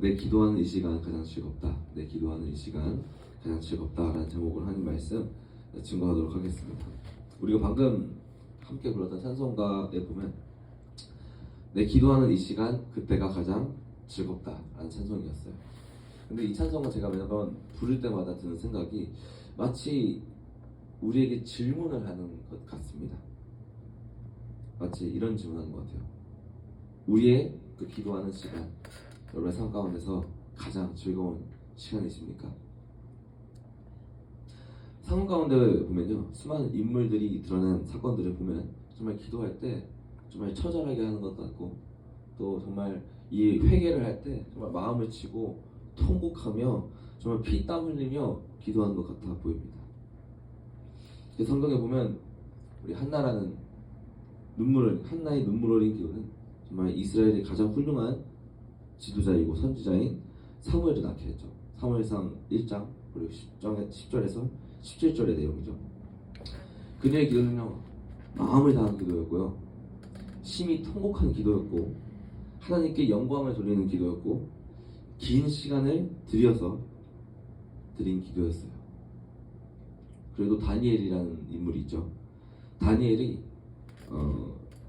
내 기도하는 이 시간 가장 즐겁다. 내 기도하는 이 시간 가장 즐겁다라는 제목으로 하는 말씀 증거하도록 하겠습니다. 우리가 방금 함께 불렀던 찬송가에 보면 내 기도하는 이 시간 그때가 가장 즐겁다라는 찬송이었어요. 근데 이 찬송은 제가 매번 부를 때마다 드는 생각이 마치 우리에게 질문을 하는 것 같습니다. 마치 이런 질문하는 것 같아요. 우리의 그 기도하는 시간, 여러분의 삶 가운데서 가장 즐거운 시간이십니까? 삶 가운데 보면요, 수많은 인물들이 드러난 사건들을 보면 정말 기도할 때 정말 처절하게 하는 것 같고, 또 정말 이 회개를 할 때 정말 마음을 치고 통곡하며 정말 피땀 흘리며 기도하는 것 같아 보입니다. 성경에 보면 우리 한나의 눈물 어린 기도는 정말 이스라엘의 가장 훌륭한 지도자이고 선지자인 사무엘을 낳게 했죠. 사무엘상 1장 그리고 10절에서 17절의 내용이죠. 그녀의 기도는요, 마음을 다한 기도였고요, 심히 통곡한 기도였고, 하나님께 영광을 돌리는 기도였고, 긴 시간을 들여서 드린 기도였어요. 그래도 다니엘이라는 인물이 있죠. 다니엘이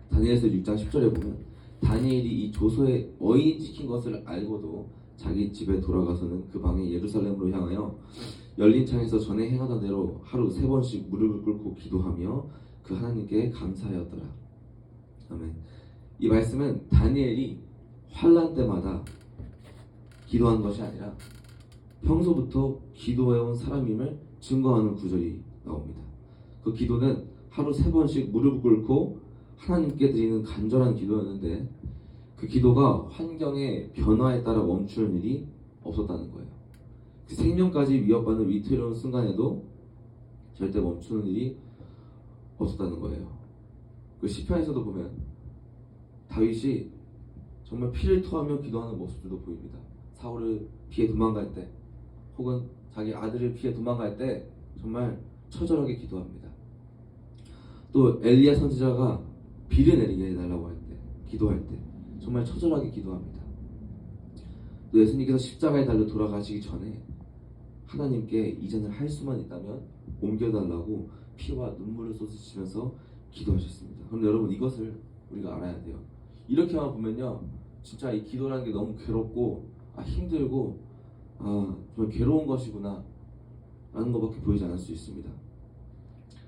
다니엘서 6장 10절에 보면 다니엘이 이 조서에 어인이 찍힌 것을 알고도 자기 집에 돌아가서는 그 방에 예루살렘으로 향하여 열린 창에서 전에 행하던 대로 하루 3번씩 무릎을 꿇고 기도하며 그 하나님께 감사하였더라. 아멘. 이 말씀은 다니엘이 환난 때마다 기도한 것이 아니라 평소부터 기도해온 사람임을 증거하는 구절이 나옵니다. 그 기도는 하루 3번씩 무릎을 꿇고 하나님께 드리는 간절한 기도였는데, 그 기도가 환경의 변화에 따라 멈추는 일이 없었다는 거예요. 그 생명까지 위협받는 위태로운 순간에도 절대 멈추는 일이 없었다는 거예요. 그 시편에서도 보면 다윗이 정말 피를 토하며 기도하는 모습들도 보입니다. 사울을 피해 도망갈 때, 혹은 자기 아들을 피해 도망갈 때 정말 처절하게 기도합니다. 또 엘리야 선지자가 비를 내리게 해달라고 할 때, 기도할 때 정말 처절하게 기도합니다. 또 예수님께서 십자가에 달려 돌아가시기 전에 하나님께 이전을 할 수만 있다면 옮겨달라고 피와 눈물을 쏟으시면서 기도하셨습니다. 그럼 여러분, 이것을 우리가 알아야 돼요. 이렇게만 보면요, 진짜 이 기도라는 게 너무 괴롭고 힘들고 정말 괴로운 것이구나 라는 것밖에 보이지 않을 수 있습니다.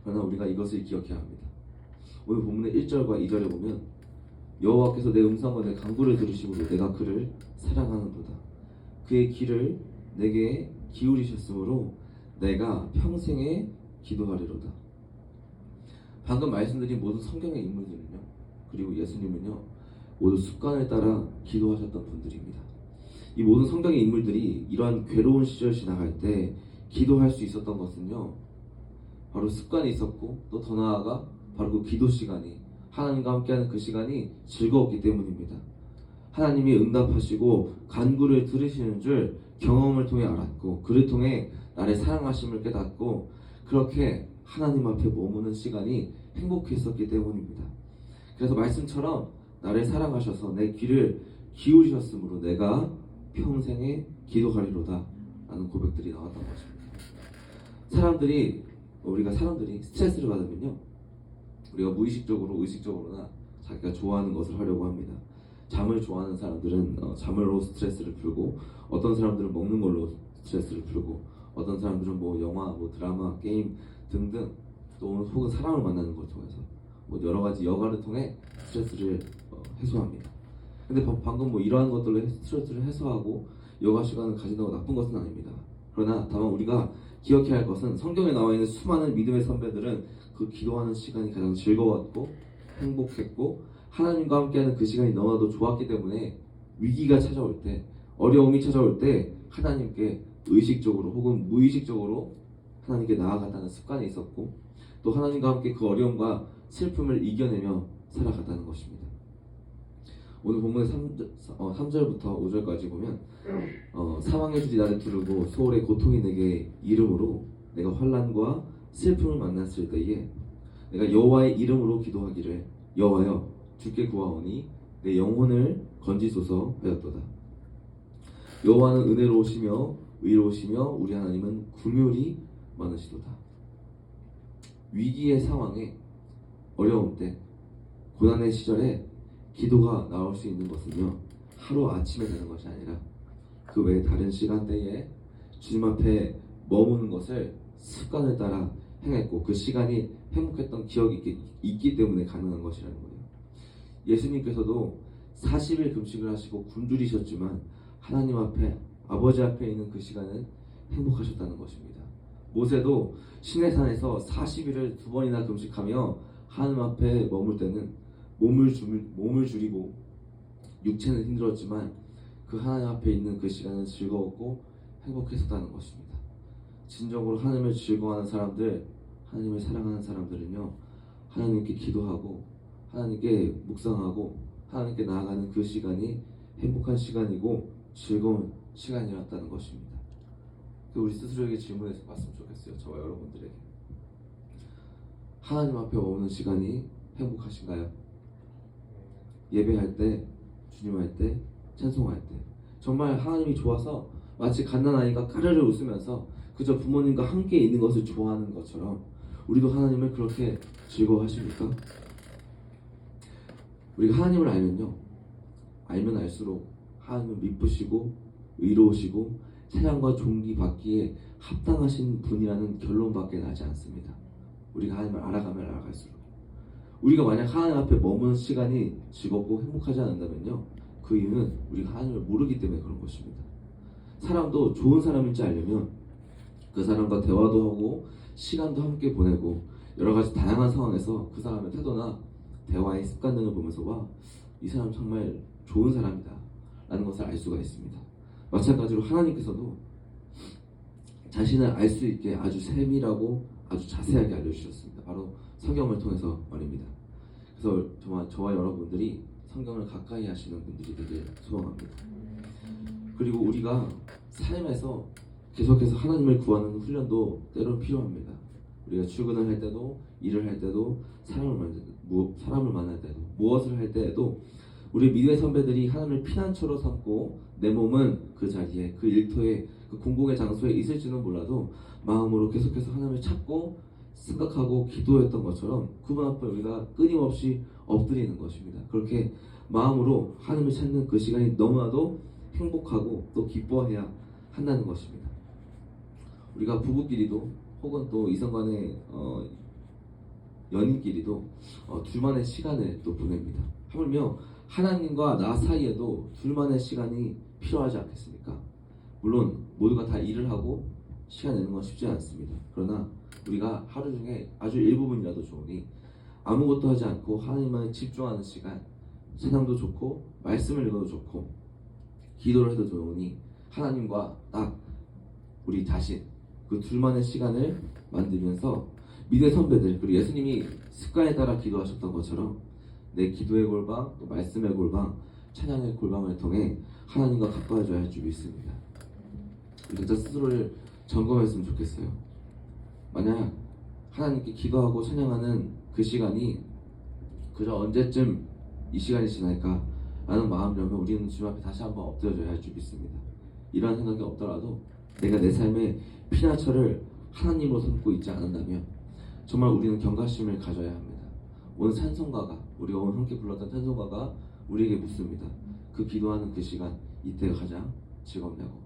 그러나 우리가 이것을 기억해야 합니다. 오늘 본문의 1절과 2절에 보면 여호와께서 내 음성과 내 간구를 들으심으로 내가 그를 사랑하는도다. 그의 귀를 내게 기울이셨으므로 내가 평생에 기도하리로다. 방금 말씀드린 모든 성경의 인물들은요, 그리고 예수님은요, 모두 습관을 따라 기도하셨던 분들입니다. 이 모든 성경의 인물들이 이러한 괴로운 시절 지나갈 때 기도할 수 있었던 것은요, 바로 습관이 있었고, 또 더 나아가 바로 그 기도 시간이, 하나님과 함께하는 그 시간이 즐거웠기 때문입니다. 하나님이 응답하시고 간구를 들으시는 줄 경험을 통해 알았고, 그를 통해 나를 사랑하심을 깨닫고, 그렇게 하나님 앞에 머무는 시간이 행복했었기 때문입니다. 그래서 말씀처럼 나를 사랑하셔서 내 귀를 기울이셨으므로 내가 평생에 기도하리로다 라는 고백들이 나왔던 것입니다. 우리가 사람들이 스트레스를 받으면요, 우리가 무의식적으로 의식적으로나 자기가 좋아하는 것을 하려고 합니다. 잠을 좋아하는 사람들은 잠으로 스트레스를 풀고, 어떤 사람들은 먹는 걸로 스트레스를 풀고, 어떤 사람들은 영화, 드라마, 게임 등등, 또 혹은 사람을 만나는 걸 통해서 여러 가지 여가를 통해 스트레스를 해소합니다. 근데 방금 이러한 것들로 스트레스를 해소하고 여가 시간을 가진다고 나쁜 것은 아닙니다. 그러나 다만 우리가 기억해야 할 것은, 성경에 나와 있는 수많은 믿음의 선배들은 그 기도하는 시간이 가장 즐거웠고 행복했고, 하나님과 함께하는 그 시간이 너무나도 좋았기 때문에 위기가 찾아올 때, 어려움이 찾아올 때 하나님께 의식적으로 혹은 무의식적으로 하나님께 나아갔다는 습관이 있었고, 또 하나님과 함께 그 어려움과 슬픔을 이겨내며 살아갔다는 것입니다. 오늘 본문의 3절부터 5절까지 보면 사망의 줄이 나를 두르고 소홀의 고통이 내게 이름으로 내가 환난과 슬픔을 만났을 때에 내가 여호와의 이름으로 기도하기를 여호와여 주께 구하오니 내 영혼을 건지소서 하였도다. 여호와는 은혜로우시며 의로우시며 우리 하나님은 긍휼이 많으시도다. 위기의 상황에, 어려움 때, 고난의 시절에 기도가 나올 수 있는 것은요, 하루 아침에 되는 것이 아니라 그 외에 다른 시간대에 주님 앞에 머무는 것을 습관을 따라 행했고, 그 시간이 행복했던 기억이 있기 때문에 가능한 것이라는 거예요. 예수님께서도 40일 금식을 하시고 굶주리셨지만 하나님 앞에, 아버지 앞에 있는 그 시간은 행복하셨다는 것입니다. 모세도 시내산에서 40일을 2번이나 금식하며 하나님 앞에 머물 때는 몸을 줄이고 육체는 힘들었지만 그 하나님 앞에 있는 그 시간은 즐거웠고 행복했었다는 것입니다. 진정으로 하나님을 즐거워하는 사람들, 하나님을 사랑하는 사람들은요, 하나님께 기도하고 하나님께 묵상하고 하나님께 나아가는 그 시간이 행복한 시간이고 즐거운 시간이었다는 것입니다. 우리 스스로에게 질문해서 봤으면 좋겠어요. 저와 여러분들에게. 하나님 앞에 머무는 시간이 행복하신가요? 예배할 때, 주님할 때, 찬송할 때 정말 하나님이 좋아서 마치 갓난아이가 까르르 웃으면서 그저 부모님과 함께 있는 것을 좋아하는 것처럼 우리도 하나님을 그렇게 즐거워하십니까? 우리가 하나님을 알면 알수록 하나님은 미쁘시고 의로우시고 찬양과 존귀받기에 합당하신 분이라는 결론밖에 나지 않습니다. 우리가 하나님을 알아가면 알아갈수록, 우리가 만약 하나님 앞에 머무는 시간이 즐겁고 행복하지 않는다면요, 그 이유는 우리가 하나님을 모르기 때문에 그런 것입니다. 사람도 좋은 사람인지 알려면 그 사람과 대화도 하고 시간도 함께 보내고 여러 가지 다양한 상황에서 그 사람의 태도나 대화의 습관 등을 보면서 와, 이 사람 정말 좋은 사람이다 라는 것을 알 수가 있습니다. 마찬가지로 하나님께서도 자신을 알 수 있게 아주 세밀하고 아주 자세하게 알려주셨습니다. 바로 성경을 통해서 말입니다. 그래서 저와 여러분들이 성경을 가까이 하시는 분들이 되길 소원합니다. 그리고 우리가 삶에서 계속해서 하나님을 구하는 훈련도 때로는 필요합니다. 우리가 출근을 할 때도, 일을 할 때도, 사람을 만날 때도, 무엇을 할 때에도 우리 믿음의 선배들이 하나님을 피난처로 삼고 내 몸은 그 자리에, 그 일터에, 그 공공의 장소에 있을지는 몰라도 마음으로 계속해서 하나님을 찾고 생각하고 기도했던 것처럼 그분 앞에 우리가 끊임없이 엎드리는 것입니다. 그렇게 마음으로 하나님을 찾는 그 시간이 너무나도 행복하고 또 기뻐해야 한다는 것입니다. 우리가 부부끼리도 혹은 또 이성 간의 연인끼리도 둘만의 시간을 또 보냅니다. 하물며 하나님과 나 사이에도 둘만의 시간이 필요하지 않겠습니까? 물론 모두가 다 일을 하고 시간 내는 건 쉽지 않습니다. 그러나 우리가 하루 중에 아주 일부분이라도 좋으니 아무것도 하지 않고 하나님만 집중하는 시간, 찬양도 좋고 말씀을 읽어도 좋고 기도를 해도 좋으니 하나님과 딱 우리 자신, 그 둘만의 시간을 만들면서 믿음의 선배들, 그리고 예수님이 습관에 따라 기도하셨던 것처럼 내 기도의 골방, 또 말씀의 골방, 찬양의 골방을 통해 하나님과 가까워져야 할 줄 믿습니다. 진짜 스스로를 점검했으면 좋겠어요. 만약 하나님께 기도하고 찬양하는 그 시간이 그저 언제쯤 이 시간이 지날까 라는 마음이라면 우리는 주님 앞에 다시 한번 엎드려져야 할 줄 믿습니다. 이러한 생각이 없더라도 내가 내 삶의 피난처를 하나님으로 삼고 있지 않는다면 정말 우리는 경각심을 가져야 합니다. 오늘 찬송가가, 우리가 오늘 함께 불렀던 찬송가가 우리에게 묻습니다. 그 기도하는 그 시간, 이때가 가장 즐겁냐고.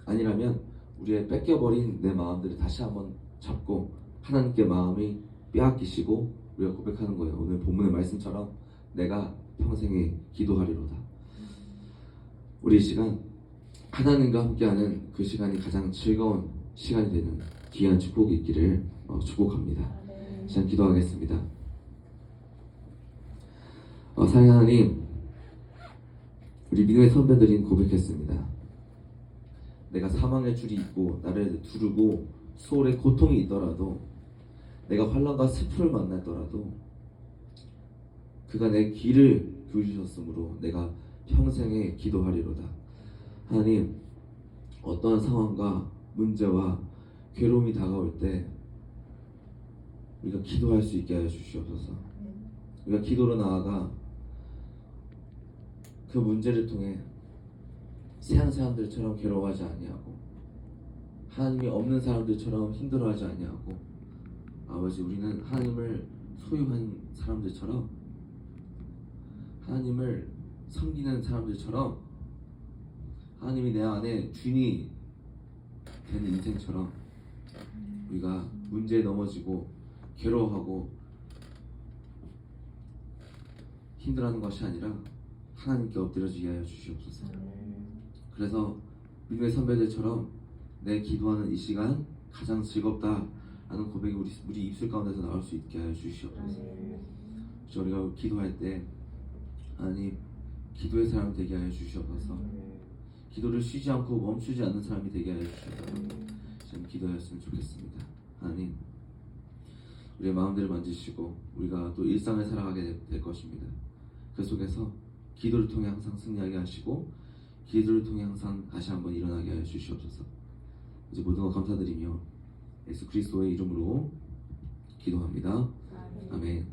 아니라면 우리의 뺏겨버린 내 마음들을 다시 한번 잡고 하나님께 마음이 빼앗기시고 우리가 고백하는 거예요. 오늘 본문의 말씀처럼 내가 평생에 기도하리로다. 우리 이 시간 하나님과 함께하는 그 시간이 가장 즐거운 시간이 되는 귀한 축복이 있기를 축복합니다. 시간 기도하겠습니다. 사랑하는 하나님, 우리 믿음의 선배들이 고백했습니다. 내가 사망의 줄이 있고 나를 두르고 수월의 고통이 있더라도, 내가 환난과 슬픔을 만나더라도 그가 내 귀를 기울이셨으므로 내가 평생에 기도하리로다. 하나님, 어떠한 상황과 문제와 괴로움이 다가올 때 우리가 기도할 수 있게 하여 주시옵소서. 우리가 기도로 나아가 그 문제를 통해 세상 사람들처럼 괴로워하지 아니하고 하나님이 없는 사람들처럼 힘들어하지 아니하고 아버지 우리는 하나님을 소유한 사람들처럼 하나님을 섬기는 사람들처럼 하나님이 내 안에 주인이 된 인생처럼 우리가 문제에 넘어지고 괴로워하고 힘들어하는 것이 아니라 하나님께 엎드려지게 하여 주시옵소서. 그래서 믿음의 선배들처럼 내 기도하는 이 시간 가장 즐겁다라는 고백이 우리 입술 가운데서 나올 수 있게 하여 주시옵소서. 우리가 기도할 때 하나님 기도의 사람 되게 하여 주시옵소서. 기도를 쉬지 않고 멈추지 않는 사람이 되게 하여 주시옵소서. 지금 기도하였으면 좋겠습니다. 하나님 우리의 마음들을 만지시고 우리가 또 일상을 살아가게 될 것입니다. 그 속에서 기도를 통해 항상 승리하게 하시고 기도를 통해 항상 다시 한번 일어나게 하여 주시옵소서. 이제 모든 것 감사드리며 예수 그리스도의 이름으로 기도합니다. 아멘.